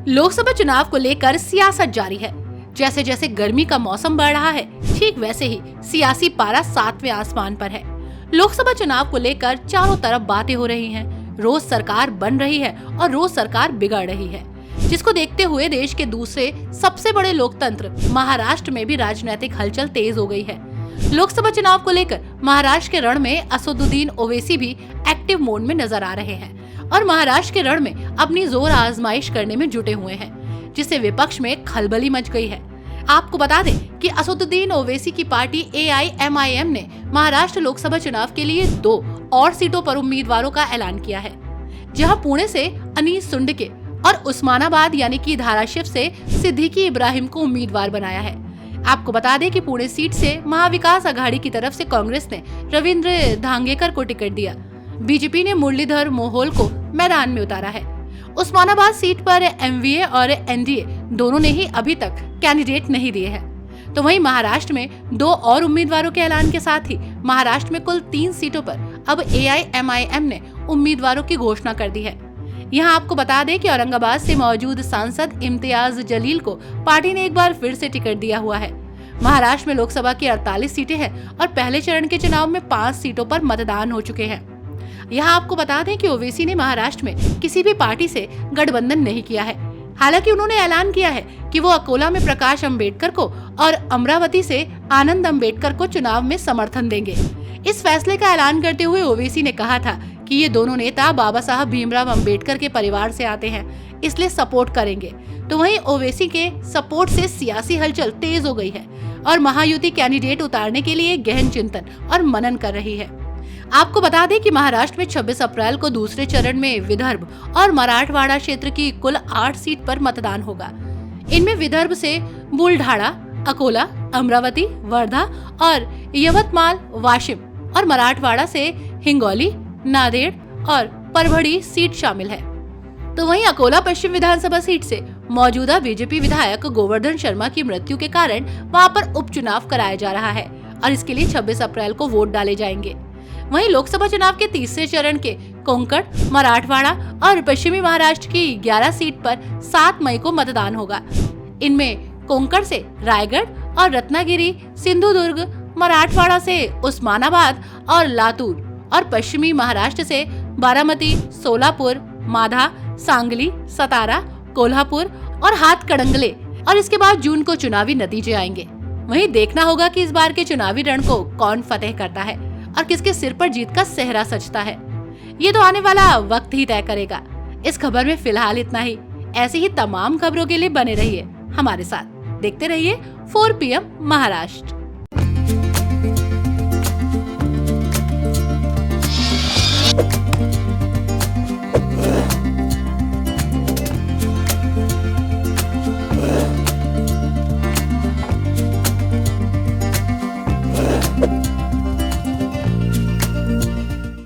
लोकसभा चुनाव को लेकर सियासत जारी है। जैसे जैसे गर्मी का मौसम बढ़ रहा है, ठीक वैसे ही सियासी पारा 7वें आसमान पर है। लोकसभा चुनाव को लेकर चारों तरफ बातें हो रही हैं। रोज सरकार बन रही है और रोज सरकार बिगड़ रही है, जिसको देखते हुए देश के दूसरे सबसे बड़े लोकतंत्र महाराष्ट्र में भी राजनीतिक हलचल तेज हो गई है। लोकसभा चुनाव को लेकर महाराष्ट्र के रण में असदुद्दीन ओवैसी भी एक्टिव मोड में नजर आ रहे हैं और महाराष्ट्र के रण में अपनी जोर आजमाइश करने में जुटे हुए हैं, जिससे विपक्ष में खलबली मच गई है। आपको बता दें कि असदुद्दीन ओवैसी की पार्टी AIMIM ने महाराष्ट्र लोकसभा चुनाव के लिए 2 और सीटों पर उम्मीदवारों का ऐलान किया है, जहां पुणे से अनीस सुंडके और उस्मानाबाद यानी कि धाराशिव से सिद्दीकी इब्राहिम को उम्मीदवार बनाया है। आपको बता दें कि पुणे सीट से महाविकास आघाड़ी की तरफ से कांग्रेस ने रविंद्र धांगेकर को टिकट दिया। बीजेपी ने मुरलीधर मोहोल को मैदान में उतारा है। उस्मानाबाद सीट पर MVA और NDA दोनों ने ही अभी तक कैंडिडेट नहीं दिए हैं। तो वहीं महाराष्ट्र में 2 और उम्मीदवारों के ऐलान के साथ ही महाराष्ट्र में कुल 3 सीटों पर अब AIMIM ने उम्मीदवारों की घोषणा कर दी है। यहाँ आपको बता दें कि औरंगाबाद से मौजूद सांसद इम्तियाज जलील को पार्टी ने एक बार फिर से टिकट दिया हुआ है। महाराष्ट्र में लोकसभा की 48 सीटें हैं और पहले चरण के चुनाव में 5 सीटों पर मतदान हो चुके हैं। यहाँ आपको बता दें कि ओवैसी ने महाराष्ट्र में किसी भी पार्टी से गठबंधन नहीं किया है। हालांकि उन्होंने ऐलान किया है कि वो अकोला में प्रकाश अम्बेडकर को और अमरावती से आनंद अम्बेडकर को चुनाव में समर्थन देंगे। इस फैसले का ऐलान करते हुए ओवैसी ने कहा था कि ये दोनों नेता बाबा साहब भीमराव अम्बेडकर के परिवार से आते हैं, इसलिए सपोर्ट करेंगे। तो वहीं ओवैसी के सपोर्ट से सियासी हलचल तेज हो गई है और महायुति कैंडिडेट उतारने के लिए गहन चिंतन और मनन कर रही है। आपको बता दें कि महाराष्ट्र में 26 अप्रैल को दूसरे चरण में विदर्भ और मराठवाड़ा क्षेत्र की कुल 8 सीट पर मतदान होगा। इनमें विदर्भ से बुलढाणा, अकोला, अमरावती, वर्धा और यवतमाल, वाशिम और मराठवाड़ा से हिंगोली, नांदेड़ और परभणी सीट शामिल है। तो वहीं अकोला पश्चिम विधानसभा सीट से मौजूदा बीजेपी विधायक गोवर्धन शर्मा की मृत्यु के कारण वहां पर उपचुनाव कराया जा रहा है और इसके लिए 26 अप्रैल को वोट डाले जाएंगे। वहीं लोकसभा चुनाव के तीसरे चरण के कोंकण, मराठवाड़ा और पश्चिमी महाराष्ट्र की 11 सीट पर 7 मई को मतदान होगा। इनमें कोंकण से रायगढ़ और रत्नागिरी, सिंधुदुर्ग, मराठवाड़ा से उस्मानाबाद और लातूर और पश्चिमी महाराष्ट्र से बारामती, सोलापुर, माधा, सांगली, सतारा, कोल्हापुर और हाथकड़ंगले और इसके बाद जून को चुनावी नतीजे आएंगे। वहीं देखना होगा कि इस बार के चुनावी रण को कौन फतेह करता है और किसके सिर पर जीत का सेहरा सजता है, ये तो आने वाला वक्त ही तय करेगा। इस खबर में फिलहाल इतना ही। ऐसी ही तमाम खबरों के लिए बने रहिए हमारे साथ। देखते रहिए 4 PM महाराष्ट्र।